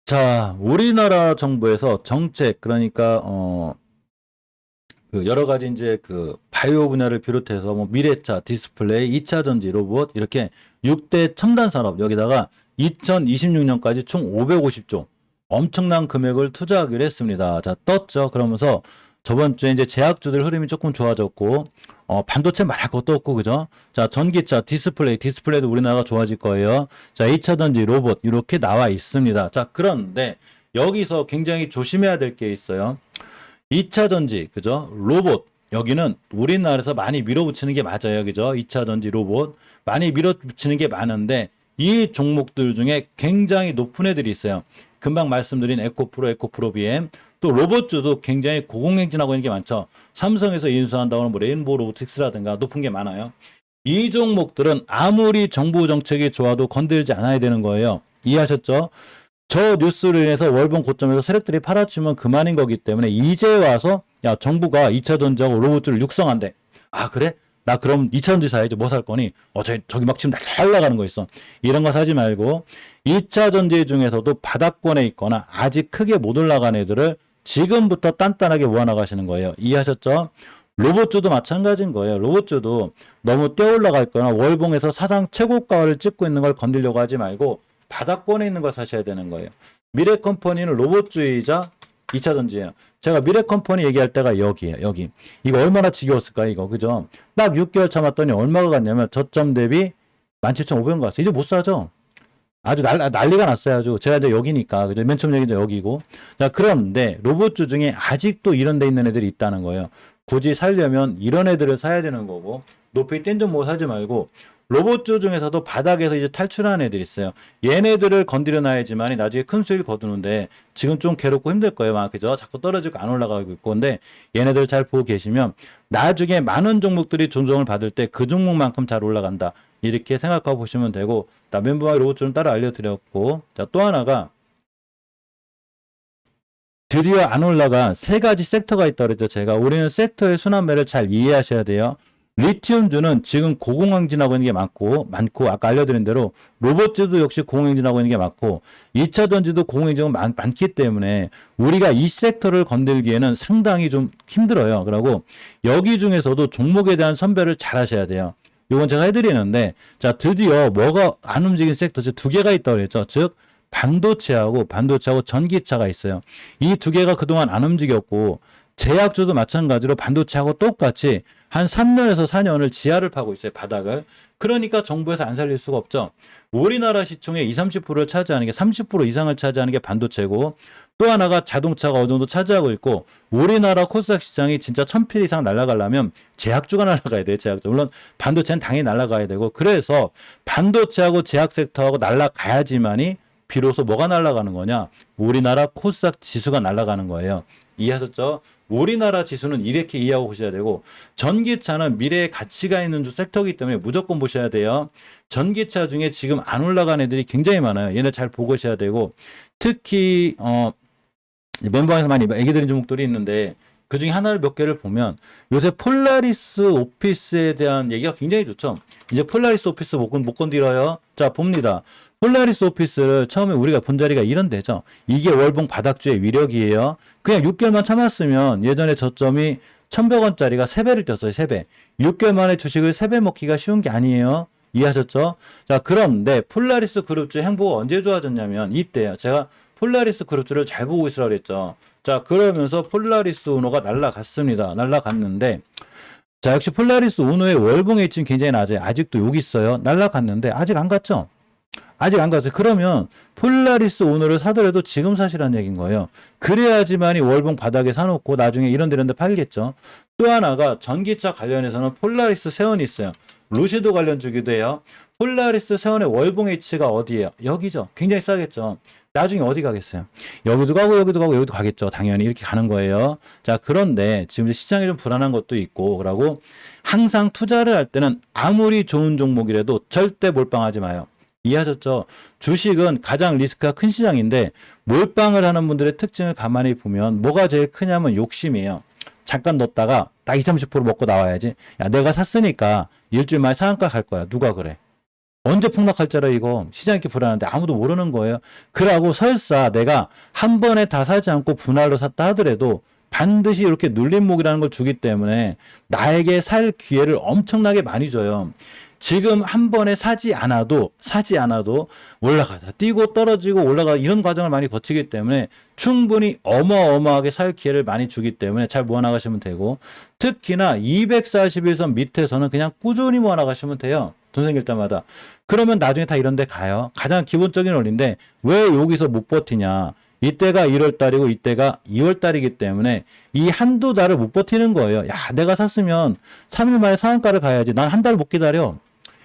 자, 우리나라 정부에서 정책, 그러니까, 그 여러 가지 이제 그 바이오 분야를 비롯해서 뭐 미래차, 디스플레이, 2차 전지, 로봇, 이렇게 6대 첨단 산업, 여기다가 2026년까지 총 550조, 엄청난 금액을 투자하기로 했습니다. 자, 떴죠. 그러면서 저번 주에 이제 제약주들 흐름이 조금 좋아졌고, 반도체 말할 것도 없고, 그죠? 자, 전기차, 디스플레이도 우리나라가 좋아질 거예요. 자, 2차 전지, 로봇, 이렇게 나와 있습니다. 자, 그런데 여기서 굉장히 조심해야 될 게 있어요. 2차 전지, 그죠? 로봇. 여기는 우리나라에서 많이 밀어붙이는 게 맞아요. 그죠? 2차 전지 로봇. 많이 밀어붙이는 게 많은데, 이 종목들 중에 굉장히 높은 애들이 있어요. 금방 말씀드린 에코프로, 에코프로 BM. 또 로봇주도 굉장히 고공행진하고 있는 게 많죠. 삼성에서 인수한다고 하는 뭐 레인보우 로보틱스라든가 높은 게 많아요. 이 종목들은 아무리 정부 정책이 좋아도 건들지 않아야 되는 거예요. 이해하셨죠? 저 뉴스로 인해서 월봉 고점에서 세력들이 팔아치면 그만인 거기 때문에 이제 와서 야 정부가 2차 전지하고 로봇을 육성한대. 아 그래? 나 그럼 2차 전지 사야지. 뭐 살 거니? 저기 막 지금 날라가는 거 있어. 이런 거 사지 말고 2차 전지 중에서도 바닥권에 있거나 아직 크게 못 올라간 애들을 지금부터 단단하게 모아나가시는 거예요. 이해하셨죠? 로봇주도 마찬가지인 거예요. 로봇주도 너무 뛰어 올라갈 거나 월봉에서 사상 최고가를 찍고 있는 걸 건들려고 하지 말고 바닥권에 있는 걸 사셔야 되는 거예요. 미래컴퍼니는 로봇주의자 2차 전지예요. 제가 미래컴퍼니 얘기할 때가 여기예요. 여기. 이거 얼마나 지겨웠을까 이거. 그죠? 딱 6개월 참았더니 얼마가 갔냐면 저점 대비 17,500원 갔어. 이제 못 사죠. 아주 난리가 났어요. 아주. 제가 이제 여기니까. 그죠? 맨 처음 얘기 이제 여기고. 자, 그런데 로봇주 중에 아직도 이런 데 있는 애들이 있다는 거예요. 굳이 살려면 이런 애들을 사야 되는 거고, 높이 뛴 종목 사지 말고, 로봇주 중에서도 바닥에서 이제 탈출하는 애들이 있어요. 얘네들을 건드려 놔야지만이 나중에 큰 수익을 거두는데, 지금 좀 괴롭고 힘들 거예요. 막, 그죠? 자꾸 떨어지고 안 올라가고 있고. 근데 얘네들 잘 보고 계시면, 나중에 많은 종목들이 존중을 받을 때 그 종목만큼 잘 올라간다. 이렇게 생각하고 보시면 되고, 나 멘붕하게 로봇 좀 따라 알려드렸고, 자, 또 하나가 드디어 안 올라간 세 가지 섹터가 있다고 그랬죠. 제가 우리는 섹터의 순환매를 잘 이해하셔야 돼요. 리튬주는 지금 고공행진하고 있는 게 많고 아까 알려드린 대로 로봇주도 역시 고공행진하고 있는 게 많고 2차 전지도 고공행진은 많기 때문에 우리가 이 섹터를 건들기에는 상당히 좀 힘들어요. 그리고 여기 중에서도 종목에 대한 선별을 잘 하셔야 돼요. 이건 제가 해드리는데 자 드디어 뭐가 안 움직인 섹터 두 개가 있다고 그랬죠. 즉 반도체하고 전기차가 있어요. 이 두 개가 그동안 안 움직였고 제약주도 마찬가지로 반도체하고 똑같이 한 3년에서 4년을 지하를 파고 있어요. 바닥을. 그러니까 정부에서 안 살릴 수가 없죠. 우리나라 시총의 20, 30%를 차지하는 게 30% 이상을 차지하는 게 반도체고 또 하나가 자동차가 어느 정도 차지하고 있고 우리나라 코스닥 시장이 진짜 1000필 이상 날아가려면 제약주가 날아가야 돼요. 제약주. 물론 반도체는 당연히 날아가야 되고 그래서 반도체하고 제약 섹터하고 날아가야지만이 비로소 뭐가 날아가는 거냐? 우리나라 코스닥 지수가 날아가는 거예요. 이해하셨죠? 우리나라 지수는 이렇게 이해하고 보셔야 되고 전기차는 미래의 가치가 있는 섹터이기 때문에 무조건 보셔야 돼요. 전기차 중에 지금 안 올라간 애들이 굉장히 많아요. 얘네 잘 보고 오셔야 되고 특히 멤버에서 많이 얘기 드린 종목들이 있는데 그 중에 하나를 몇 개를 보면 요새 폴라리스 오피스에 대한 얘기가 굉장히 좋죠. 이제 폴라리스 오피스 못 건드려요. 자, 봅니다. 폴라리스 오피스를 처음에 우리가 본 자리가 이런 데죠. 이게 월봉 바닥주의 위력이에요. 그냥 6개월만 참았으면 예전에 저점이 1,100원짜리가 3배를 떴어요. 3배. 6개월 만에 주식을 3배 먹기가 쉬운 게 아니에요. 이해하셨죠? 자, 그런데 폴라리스 그룹주 행보가 언제 좋아졌냐면 이때요. 제가 폴라리스 그룹주를 잘 보고 있으라고 그랬죠. 자, 그러면서 폴라리스 우노가 날라갔습니다. 날라갔는데 자, 역시 폴라리스 우노의 월봉 H는 굉장히 낮아요. 아직도 여기 있어요. 날라갔는데 아직 안 갔죠? 아직 안 갔어요. 그러면 폴라리스 오너를 사더라도 지금 사시라는 얘기인 거예요. 그래야지만이 월봉 바닥에 사놓고 나중에 이런 데 팔겠죠. 또 하나가 전기차 관련해서는 폴라리스 세원이 있어요. 루시도 관련 주기도 해요. 폴라리스 세원의 월봉 H가 어디예요? 여기죠. 굉장히 싸겠죠. 나중에 어디 가겠어요? 여기도 가고 여기도 가고 여기도 가겠죠. 당연히 이렇게 가는 거예요. 자, 그런데 지금 시장이 좀 불안한 것도 있고 그러고 항상 투자를 할 때는 아무리 좋은 종목이라도 절대 몰빵하지 마요. 이해하셨죠? 주식은 가장 리스크가 큰 시장인데 몰빵을 하는 분들의 특징을 가만히 보면 뭐가 제일 크냐면 욕심이에요. 잠깐 넣었다가 딱 20, 30% 먹고 나와야지. 야, 내가 샀으니까 일주일 만에 상한가 갈 거야. 누가 그래? 언제 폭락할지 알아 이거. 시장이 이렇게 불안한데 아무도 모르는 거예요. 그러고 설사 내가 한 번에 다 사지 않고 분할로 샀다 하더라도 반드시 이렇게 눌림목이라는 걸 주기 때문에 나에게 살 기회를 엄청나게 많이 줘요. 지금 한 번에 사지 않아도 올라가다 뛰고 떨어지고 올라가 이런 과정을 많이 거치기 때문에 충분히 어마어마하게 살 기회를 많이 주기 때문에 잘 모아나가시면 되고, 특히나 241선 밑에서는 그냥 꾸준히 모아나가시면 돼요. 돈 생길 때마다. 그러면 나중에 다 이런 데 가요. 가장 기본적인 원리인데 왜 여기서 못 버티냐. 이때가 1월 달이고 이때가 2월 달이기 때문에 이 한두 달을 못 버티는 거예요. 야, 내가 샀으면 3일 만에 상한가를 가야지. 난 한 달 못 기다려.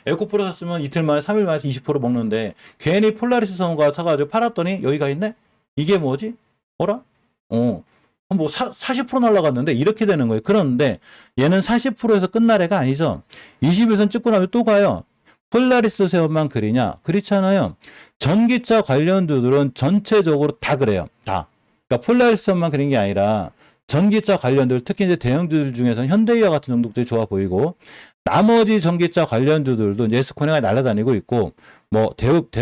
에코프로 샀으면 이틀 만에 3일 만에 20% 먹는데 괜히 폴라리스 성과 사가지고 팔았더니 여기가 있네? 이게 뭐지? 어라? 뭐 40% 날라갔는데 이렇게 되는 거예요. 그런데 얘는 40%에서 끝날 애가 아니죠. 21선 찍고 나면 또 가요. 폴라리스 세원만 그리냐? 그렇잖아요. 전기차 관련주들은 전체적으로 다 그래요. 다. 그러니까 폴라리스 세원만 그린 게 아니라 전기차 관련들, 특히 이제 대형주들 중에서는 현대기아 같은 종목들이 좋아 보이고, 나머지 전기차 관련주들도 이제 에스코네가 날아다니고 있고, 뭐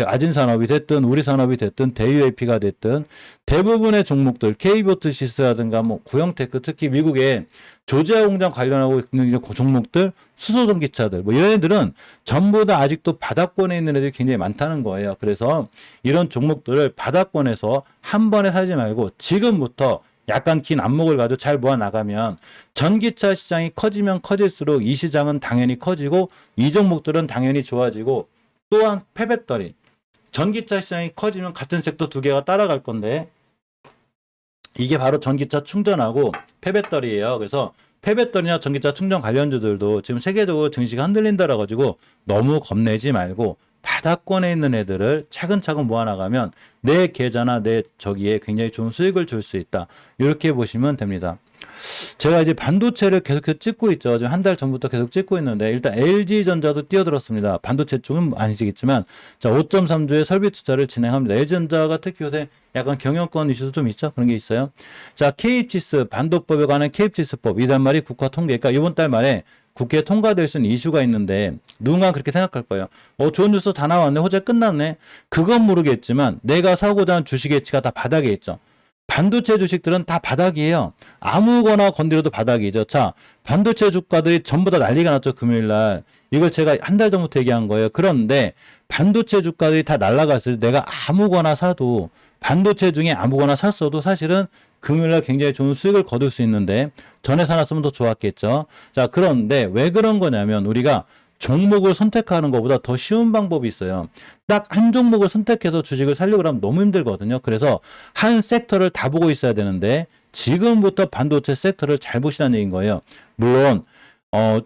아진산업이 됐든 우리산업이 됐든 대유AP가 됐든 대부분의 종목들, KBO트시스라든가 뭐 구형테크, 특히 미국의 조지아 공장 관련하고 있는 이런 종목들, 수소전기차들 뭐 이런 애들은 전부 다 아직도 바닥권에 있는 애들이 굉장히 많다는 거예요. 그래서 이런 종목들을 바닥권에서 한 번에 사지 말고 지금부터 약간 긴 안목을 가지고 잘 모아 나가면 전기차 시장이 커지면 커질수록 이 시장은 당연히 커지고 이 종목들은 당연히 좋아지고, 또한 폐배터리, 전기차 시장이 커지면 같은 섹터 두 개가 따라갈 건데 이게 바로 전기차 충전하고 폐배터리예요. 그래서 폐배터리나 전기차 충전 관련주들도 지금 세계적으로 증시가 흔들린다라 가지고 너무 겁내지 말고 바닥권에 있는 애들을 차근차근 모아나가면 내 계좌나 내 저기에 굉장히 좋은 수익을 줄 수 있다. 이렇게 보시면 됩니다. 제가 이제 반도체를 계속 찍고 있죠. 지금 한 달 전부터 계속 찍고 있는데 일단 LG전자도 뛰어들었습니다. 반도체 쪽은 아니시겠지만 자 5.3조의 설비 투자를 진행합니다. LG전자가 특히 요새 약간 경영권 이슈도 좀 있죠. 그런 게 있어요. 자 KHS 반도법에 관한 KHS법 이단 말이 국가 통계. 그러니까 이번 달 말에 국회에 통과될 수 있는 이슈가 있는데 누군가 그렇게 생각할 거예요. 좋은 뉴스 다 나왔네. 호재 끝났네. 그건 모르겠지만 내가 사고자 하는 주식의 가치가 다 바닥에 있죠. 반도체 주식들은 다 바닥이에요. 아무거나 건드려도 바닥이죠. 자, 반도체 주가들이 전부 다 난리가 났죠. 금요일 날. 이걸 제가 한 달 전부터 얘기한 거예요. 그런데 반도체 주가들이 다 날아갔을 때 내가 아무거나 사도, 반도체 중에 아무거나 샀어도 사실은 금요일날 굉장히 좋은 수익을 거둘 수 있는데 전에 사놨으면 더 좋았겠죠. 자, 그런데 왜 그런 거냐면 우리가 종목을 선택하는 것보다 더 쉬운 방법이 있어요. 딱 한 종목을 선택해서 주식을 살려고 하면 너무 힘들거든요. 그래서 한 섹터를 다 보고 있어야 되는데 지금부터 반도체 섹터를 잘 보시라는 얘기인 거예요. 물론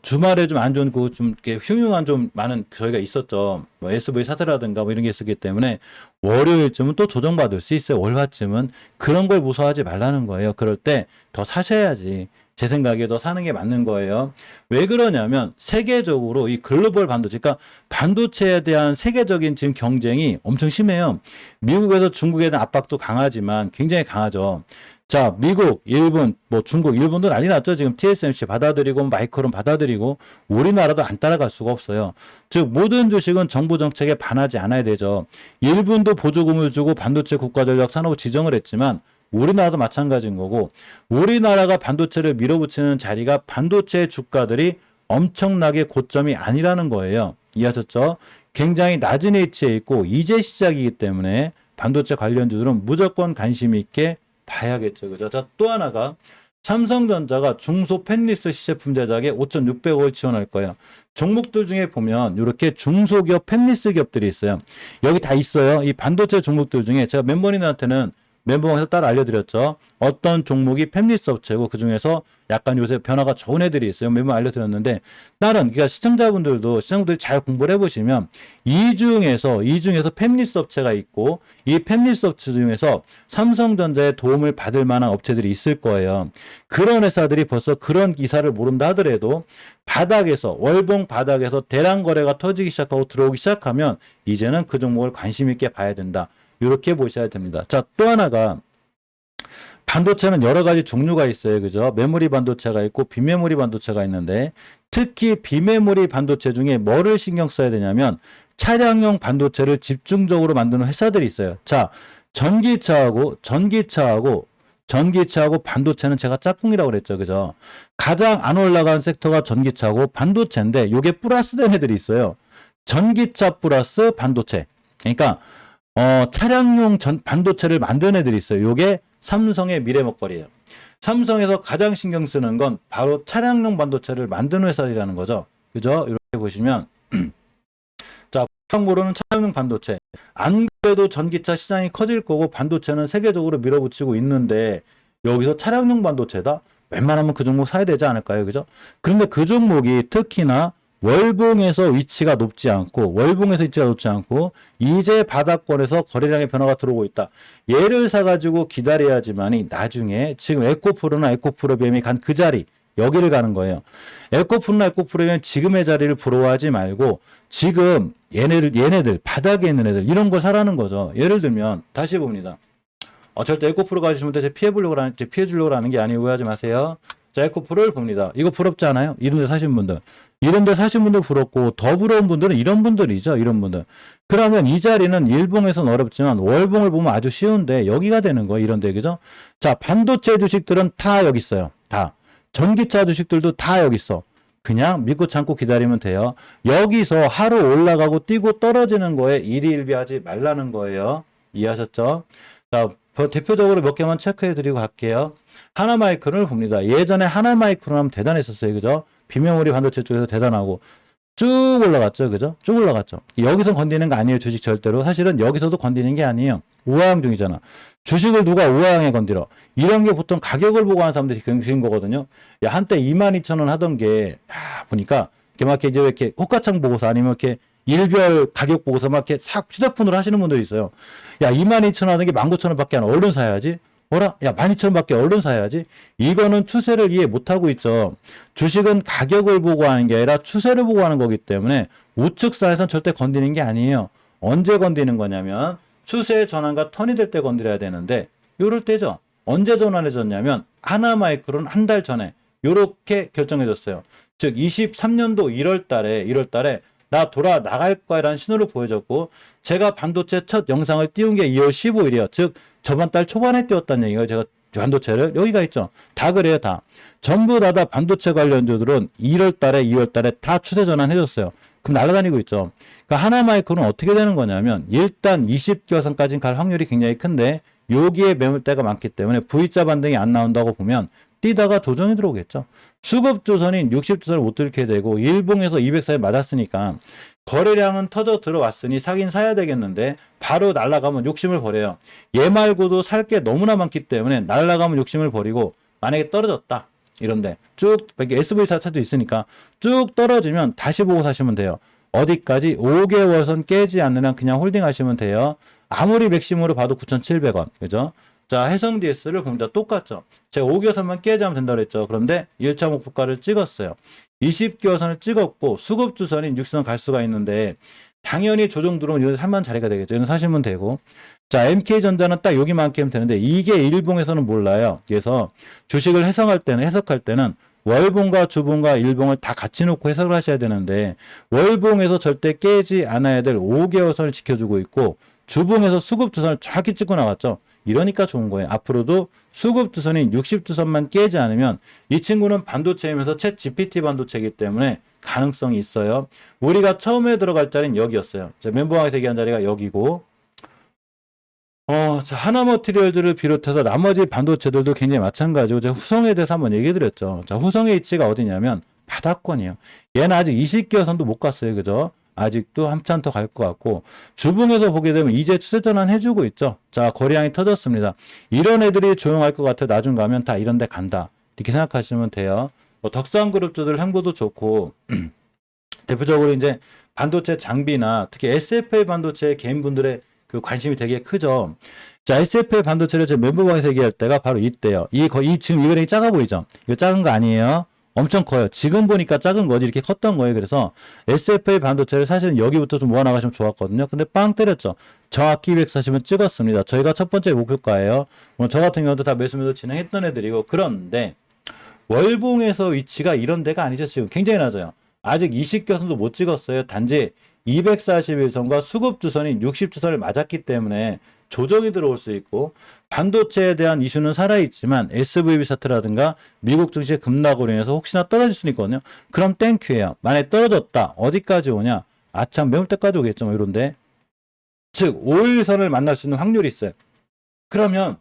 주말에 좀 안 좋은 좀 이렇게 흉흉한 좀 많은 저희가 있었죠. 뭐 SV 사태라든가 뭐 이런 게 있었기 때문에 월요일쯤은 또 조정받을 수 있어요. 월화쯤은. 그런 걸 무서워하지 말라는 거예요. 그럴 때 더 사셔야지. 제 생각에 더 사는 게 맞는 거예요. 왜 그러냐면 세계적으로 이 글로벌 반도체, 그러니까 반도체에 대한 세계적인 지금 경쟁이 엄청 심해요. 미국에서 중국에 대한 압박도 강하지만 굉장히 강하죠. 자, 미국, 일본, 뭐 중국, 일본도 난리 났죠. 지금 TSMC 받아들이고 마이크론 받아들이고 우리나라도 안 따라갈 수가 없어요. 즉 모든 주식은 정부 정책에 반하지 않아야 되죠. 일본도 보조금을 주고 반도체 국가전략 산업을 지정을 했지만 우리나라도 마찬가지인 거고, 우리나라가 반도체를 밀어붙이는 자리가 반도체 주가들이 엄청나게 고점이 아니라는 거예요. 이해하셨죠? 굉장히 낮은 위치에 있고 이제 시작이기 때문에 반도체 관련주들은 무조건 관심 있게 봐야겠죠. 그죠? 자, 또 하나가 삼성전자가 중소 팬리스 시제품 제작에 5,600억을 지원할 거예요. 종목들 중에 보면 이렇게 중소기업 팬리스 기업들이 있어요. 여기 다 있어요. 이 반도체 종목들 중에 제가 멤버님한테는 멤버방에서 따로 알려드렸죠. 어떤 종목이 팹리스 업체고 그 중에서 약간 요새 변화가 좋은 애들이 있어요. 멤버 알려드렸는데 그러니까 시청자분들이 잘 공부를 해보시면 이 중에서 팹리스 업체가 있고 이 팹리스 업체 중에서 삼성전자의 도움을 받을 만한 업체들이 있을 거예요. 그런 회사들이 벌써 그런 기사를 모른다 하더라도 바닥에서 월봉 바닥에서 대량 거래가 터지기 시작하고 들어오기 시작하면 이제는 그 종목을 관심 있게 봐야 된다. 이렇게 보셔야 됩니다. 자, 또 하나가 반도체는 여러 가지 종류가 있어요. 그죠? 메모리 반도체가 있고 비메모리 반도체가 있는데 특히 비메모리 반도체 중에 뭐를 신경 써야 되냐면 차량용 반도체를 집중적으로 만드는 회사들이 있어요. 자, 전기차하고 반도체는 제가 짝꿍이라고 그랬죠. 그죠? 가장 안 올라간 섹터가 전기차고 반도체인데 요게 플러스 된 애들이 있어요. 전기차 플러스 반도체. 그러니까 차량용 반도체를 만드는 애들이 있어요. 요게 삼성의 미래 먹거리예요. 삼성에서 가장 신경 쓰는 건 바로 차량용 반도체를 만드는 회사들이라는 거죠. 그죠? 이렇게 보시면 자, 참고로는 차량용 반도체. 안 그래도 전기차 시장이 커질 거고 반도체는 세계적으로 밀어붙이고 있는데 여기서 차량용 반도체다? 웬만하면 그 종목 사야 되지 않을까요? 그죠? 그런데 그 종목이 특히나 월봉에서 위치가 높지 않고 이제 바닥권에서 거래량의 변화가 들어오고 있다. 얘를 사가지고 기다려야지만이 나중에 지금 에코프로나 에코프로비엠이 간 그 자리 여기를 가는 거예요. 에코프로나 에코프로비엠 지금의 자리를 부러워하지 말고 지금 얘네들 바닥에 있는 애들 이런 걸 사라는 거죠. 예를 들면 다시 봅니다. 절대 에코프로 가시면 제 피해 주려고 하는 게 아니고 오해하지 마세요. 자, 에코프로를 봅니다. 이거 부럽지 않아요? 이런데 사신 분들 부럽고 더 부러운 분들은 이런 분들이죠. 이런 분들. 그러면 이 자리는 일봉에서는 어렵지만 월봉을 보면 아주 쉬운데 여기가 되는 거예요. 이런데 그죠? 자, 반도체 주식들은 다 여기 있어요. 다. 전기차 주식들도 다 여기 있어. 그냥 믿고 참고 기다리면 돼요. 여기서 하루 올라가고 뛰고 떨어지는 거에 일희일비하지 말라는 거예요. 이해하셨죠? 자, 대표적으로 몇 개만 체크해 드리고 갈게요. 하나마이크론을 봅니다. 예전에 하나마이크론 하면 대단했었어요. 그죠? 비메모리 반도체 쪽에서 대단하고 쭉 올라갔죠. 그죠? 쭉 올라갔죠. 여기서 건드리는 거 아니에요. 주식 절대로. 사실은 여기서도 건드리는 게 아니에요. 우하향 중이잖아. 주식을 누가 우하향에 건드려. 이런 게 보통 가격을 보고 하는 사람들이 그런 거거든요. 야, 한때 22,000원 하던 게, 보니까, 이렇게 왜 이렇게 호가창 보고서 아니면 이렇게 일별 가격 보고서 막 이렇게 싹 휴대폰으로 하시는 분들이 있어요. 야, 22,000원 하던 게 19,000원밖에 안 와. 얼른 사야지. 뭐라? 야, 12,000원밖에 얼른 사야지. 이거는 추세를 이해 못하고 있죠. 주식은 가격을 보고 하는 게 아니라 추세를 보고 하는 거기 때문에 우측선에서는 절대 건드리는 게 아니에요. 언제 건드리는 거냐면 추세의 전환과 턴이 될 때 건드려야 되는데 요럴 때죠. 언제 전환해졌냐면 하나마이크론 한 달 전에 요렇게 결정해졌어요. 즉 23년도 1월 달에 나 돌아 나갈 거야 라는 신호를 보여줬고 제가 반도체 첫 영상을 띄운 게 2월 15일이에요. 즉 저번 달 초반에 띄웠다는 얘기가 제가 반도체를 여기가 있죠. 다 그래요. 다. 전부 다 반도체 관련주들은 1월 달에 2월 달에 다 추세 전환해줬어요. 그럼 날아다니고 있죠. 그러니까 하나마이크로는 어떻게 되는 거냐면 일단 20개선까지는 갈 확률이 굉장히 큰데 여기에 매물대가 많기 때문에 V자 반등이 안 나온다고 보면 뛰다가 조정이 들어오겠죠. 수급조선인 60조선을 못 들게 되고 일봉에서 204에 맞았으니까 거래량은 터져 들어왔으니 사긴 사야 되겠는데 바로 날아가면 욕심을 버려요. 얘 말고도 살 게 너무나 많기 때문에 날아가면 욕심을 버리고 만약에 떨어졌다. 이런데 쭉 SV4차도 있으니까 쭉 떨어지면 다시 보고 사시면 돼요. 어디까지? 5개월 선 깨지 않는 한 그냥 홀딩 하시면 돼요. 아무리 맥심으로 봐도 9,700원. 그죠? 자, 해성 DS를 봅니다. 똑같죠? 제가 5개월선만 깨지 하면 된다고 그랬죠. 그런데 1차 목표가를 찍었어요. 20개월선을 찍었고 수급주선인 60선 갈 수가 있는데 당연히 조정 들어오면 이런 살만 자리가 되겠죠. 이건 사시면 되고. 자, MK전자는 딱 여기만큼 되는데 이게 일봉에서는 몰라요. 그래서 주식을 해석할 때는 월봉과 주봉과 일봉을 다 같이 놓고 해석을 하셔야 되는데 월봉에서 절대 깨지 않아야 될 5개월선을 지켜주고 있고 주봉에서 수급주선을 정확히 찍고 나갔죠. 이러니까 좋은 거예요. 앞으로도 수급주선인 60주선만 깨지 않으면 이 친구는 반도체이면서 챗 GPT 반도체이기 때문에 가능성이 있어요. 우리가 처음에 들어갈 자리는 여기였어요. 멘보항에서 얘기한 자리가 여기고 자, 하나머티리얼즈를 비롯해서 나머지 반도체들도 굉장히 마찬가지고 제가 후성에 대해서 한번 얘기 드렸죠. 자, 후성의 위치가 어디냐면 바닥권이에요. 얘는 아직 20개선도 못 갔어요. 그죠? 아직도 한참 더 갈 것 같고 주봉에서 보게 되면 이제 추세 전환 해주고 있죠. 자, 거래량이 터졌습니다. 이런 애들이 조용할 것 같아요. 나중 가면 다 이런 데 간다. 이렇게 생각하시면 돼요. 덕산그룹주들 행보도 좋고 대표적으로 이제 반도체 장비나 특히 SFA 반도체 개인분들의 그 관심이 되게 크죠. 자, SFA 반도체를 제 멤버방에서 얘기할 때가 바로 이때요. 지금 이 그램이 작아 보이죠? 이거 작은 거 아니에요. 엄청 커요. 지금 보니까 작은 거지 이렇게 컸던 거예요. 그래서 SFA 반도체를 사실은 여기부터 좀 모아나가시면 좋았거든요. 근데 빵 때렸죠. 정확히 240은 찍었습니다. 저희가 첫 번째 목표가예요. 저 같은 경우도 다 매수매도 진행했던 애들이고 그런데 월봉에서 위치가 이런 데가 아니죠. 지금 굉장히 낮아요. 아직 20개선도 못 찍었어요. 단지 241선과 수급주선이 60주선을 맞았기 때문에 조정이 들어올 수 있고, 반도체에 대한 이슈는 살아있지만 SVB 사태라든가 미국 증시 급락으로 인해서 혹시나 떨어질 수는 있거든요. 그럼 땡큐예요. 만약에 떨어졌다. 어디까지 오냐? 아참 매물 때까지 오겠죠. 뭐 이런데. 즉 5일선을 만날 수 있는 확률이 있어요. 그러면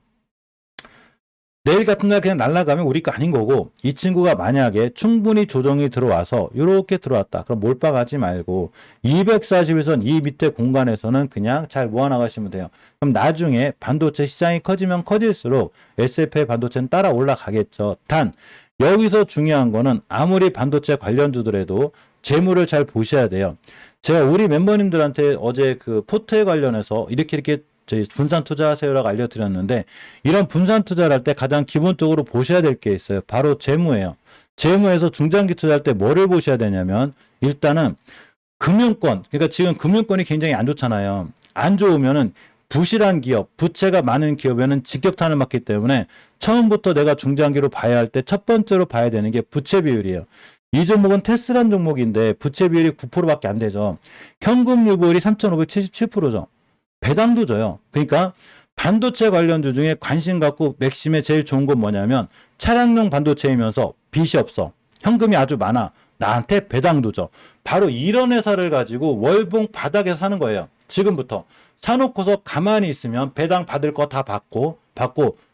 내일 같은 날 그냥 날아가면 우리 거 아닌 거고, 이 친구가 만약에 충분히 조정이 들어와서 이렇게 들어왔다. 그럼 몰빵하지 말고 241선 이 밑에 공간에서는 그냥 잘 모아나가시면 돼요. 그럼 나중에 반도체 시장이 커지면 커질수록 SFA 반도체는 따라 올라가겠죠. 단 여기서 중요한 거는 아무리 반도체 관련주들에도 재물을 잘 보셔야 돼요. 제가 우리 멤버님들한테 어제 그 포트에 관련해서 이렇게 저희 분산 투자하세요라고 알려드렸는데, 이런 분산 투자를 할 때 가장 기본적으로 보셔야 될 게 있어요. 바로 재무예요. 재무에서 중장기 투자할 때 뭐를 보셔야 되냐면, 일단은 금융권, 그러니까 지금 금융권이 굉장히 안 좋잖아요. 안 좋으면은 부실한 기업, 부채가 많은 기업에는 직격탄을 맞기 때문에 처음부터 내가 중장기로 봐야 할 때 첫 번째로 봐야 되는 게 부채 비율이에요. 이 종목은 테스라는 종목인데 부채 비율이 9%밖에 안 되죠. 현금 유보율이 3,577%죠. 배당도 줘요. 그러니까 반도체 관련주 중에 관심 갖고 맥심에 제일 좋은 건 뭐냐면, 차량용 반도체이면서 빚이 없어. 현금이 아주 많아. 나한테 배당도 줘. 바로 이런 회사를 가지고 월봉 바닥에서 사는 거예요. 지금부터. 사놓고서 가만히 있으면 배당 받을 거 다 받고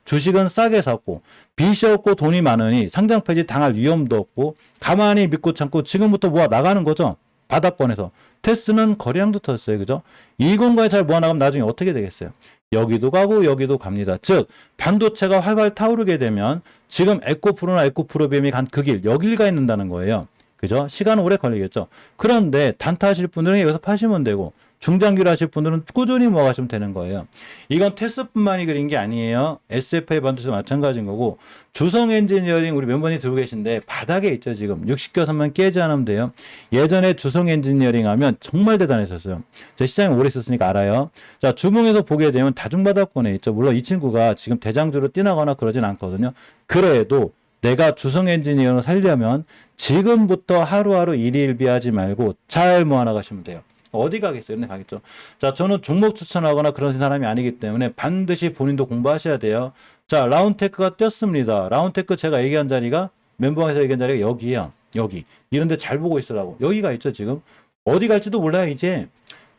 주식은 싸게 사고, 빚이 없고 돈이 많으니 상장 폐지 당할 위험도 없고, 가만히 믿고 참고 지금부터 모아 나가는 거죠. 바닥권에서. 테스는 거래량도 터졌어요. 그죠? 이 공간에 잘 모아나가면 나중에 어떻게 되겠어요? 여기도 가고 여기도 갑니다. 즉 반도체가 활발 타오르게 되면 지금 에코프로나 에코프로비엠이 간 그 길, 여길 가 있는다는 거예요. 그죠? 시간은 오래 걸리겠죠. 그런데 단타 하실 분들은 여기서 파시면 되고, 중장기로 하실 분들은 꾸준히 모아가시면 되는 거예요. 이건 테스뿐만이 그린 게 아니에요. SFA 반도체도 마찬가지인 거고, 주성 엔지니어링 우리 멤버님 들고 계신데 바닥에 있죠. 지금 60개선만 깨지 않으면 돼요. 예전에 주성 엔지니어링 하면 정말 대단했었어요. 제 시장에 오래 있었으니까 알아요. 자, 주봉에서 보게 되면 다중바닥권에 있죠. 물론 이 친구가 지금 대장주로 뛰나거나 그러진 않거든요. 그래도 내가 주성 엔지니어를 살려면 지금부터 하루하루 일희일비하지 말고 잘 모아나가시면 돼요. 어디 가겠어요? 근데 가겠죠. 자, 저는 종목 추천하거나 그런 사람이 아니기 때문에 반드시 본인도 공부하셔야 돼요. 자, 라운테크가 떴습니다. 라운테크 제가 얘기한 자리가, 멘붕에서 얘기한 자리가 여기야. 여기. 이런데 잘 보고 있으라고. 여기가 있죠, 지금. 어디 갈지도 몰라요, 이제.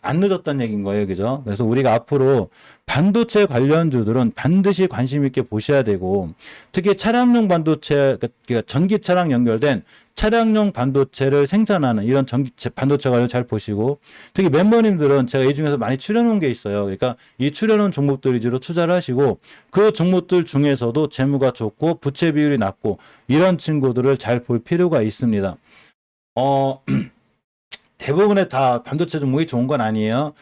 안 늦었다는 얘기인 거예요. 그죠? 그래서 우리가 앞으로 반도체 관련주들은 반드시 관심 있게 보셔야 되고, 특히 차량용 반도체, 그러니까 전기 차량 연결된 차량용 반도체를 생산하는 이런 전기체 반도체 관련 잘 보시고, 특히 멤버님들은 제가 이 중에서 많이 추려놓은 게 있어요. 그러니까 이 추려놓은 종목들 위주로 투자를 하시고, 그 종목들 중에서도 재무가 좋고 부채 비율이 낮고 이런 친구들을 잘 볼 필요가 있습니다. 대부분의 다 반도체 종목이 좋은 건 아니에요.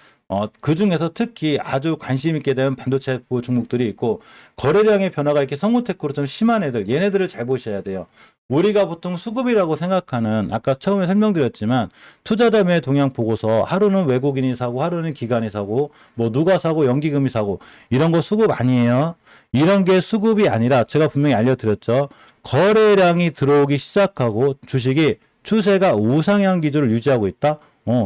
그 중에서 특히 아주 관심 있게 되는 반도체 종목들이 있고, 거래량의 변화가 이렇게 성우테크로 좀 심한 애들, 얘네들을 잘 보셔야 돼요. 우리가 보통 수급이라고 생각하는, 아까 처음에 설명드렸지만 투자자매 동향 보고서 하루는 외국인이 사고 하루는 기관이 사고 뭐 누가 사고 연기금이 사고 이런 거 수급 아니에요. 이런 게 수급이 아니라 제가 분명히 알려드렸죠. 거래량이 들어오기 시작하고 주식이 추세가 우상향 기조를 유지하고 있다.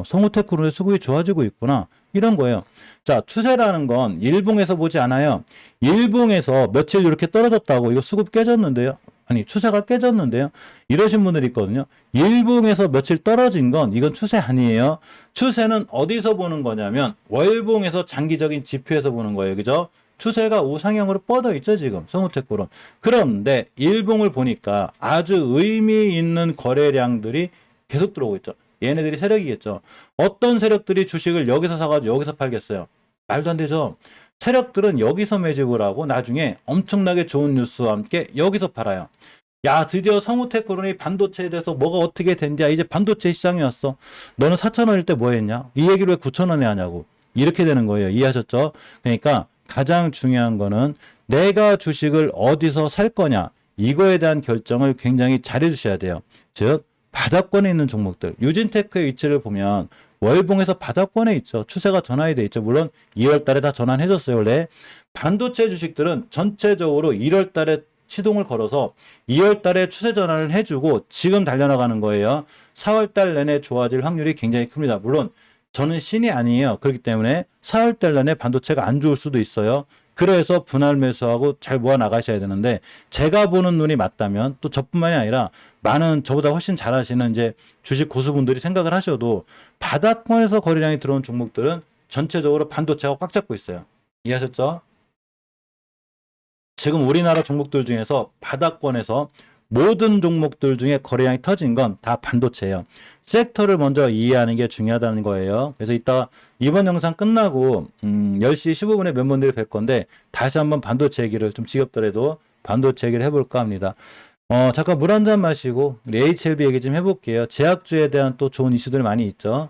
성우테크로의 수급이 좋아지고 있구나. 이런 거예요. 자, 추세라는 건 일봉에서 보지 않아요. 일봉에서 며칠 이렇게 떨어졌다고 이거 수급 깨졌는데요. 아니, 추세가 깨졌는데요. 이러신 분들이 있거든요. 일봉에서 며칠 떨어진 건 이건 추세 아니에요. 추세는 어디서 보는 거냐면 월봉에서 장기적인 지표에서 보는 거예요. 그죠? 추세가 우상향으로 뻗어 있죠, 지금 성우테크로. 그런데 일봉을 보니까 아주 의미 있는 거래량들이 계속 들어오고 있죠. 얘네들이 세력이겠죠. 어떤 세력들이 주식을 여기서 사가지고 여기서 팔겠어요? 말도 안 되죠. 세력들은 여기서 매집을 하고 나중에 엄청나게 좋은 뉴스와 함께 여기서 팔아요. 야, 드디어 성우테크론이 반도체에 대해서 뭐가 어떻게 된냐. 이제 반도체 시장이 왔어. 너는 4,000원일 때 뭐 했냐? 이 얘기를 왜 9,000원에 하냐고. 이렇게 되는 거예요. 이해하셨죠? 그러니까 가장 중요한 거는 내가 주식을 어디서 살 거냐. 이거에 대한 결정을 굉장히 잘 해주셔야 돼요. 즉, 바닥권에 있는 종목들. 유진테크의 위치를 보면 월봉에서 바닥권에 있죠. 추세가 전환이 돼 있죠. 물론 2월 달에 다 전환해줬어요. 원래 반도체 주식들은 전체적으로 1월 달에 시동을 걸어서 2월 달에 추세 전환을 해주고 지금 달려나가는 거예요. 4월 달 내내 좋아질 확률이 굉장히 큽니다. 물론 저는 신이 아니에요. 그렇기 때문에 4월 달 내내 반도체가 안 좋을 수도 있어요. 그래서 분할 매수하고 잘 모아 나가셔야 되는데 제가 보는 눈이 맞다면 또 저뿐만이 아니라 많은 저보다 훨씬 잘하시는 이제 주식 고수분들이 생각을 하셔도 바닥권에서 거래량이 들어온 종목들은 전체적으로 반도체가 꽉 잡고 있어요. 이해하셨죠? 지금 우리나라 종목들 중에서 바닥권에서 모든 종목들 중에 거래량이 터진 건 다 반도체예요. 섹터를 먼저 이해하는 게 중요하다는 거예요. 그래서 이따 이번 영상 끝나고 10시 15분에 멤버들이 뵐 건데 다시 한번 반도체 얘기를 좀 지겹더라도 반도체 얘기를 해볼까 합니다. 잠깐 물 한 잔 마시고 우리 HLB 얘기 좀 해볼게요. 제약주에 대한 또 좋은 이슈들 많이 있죠.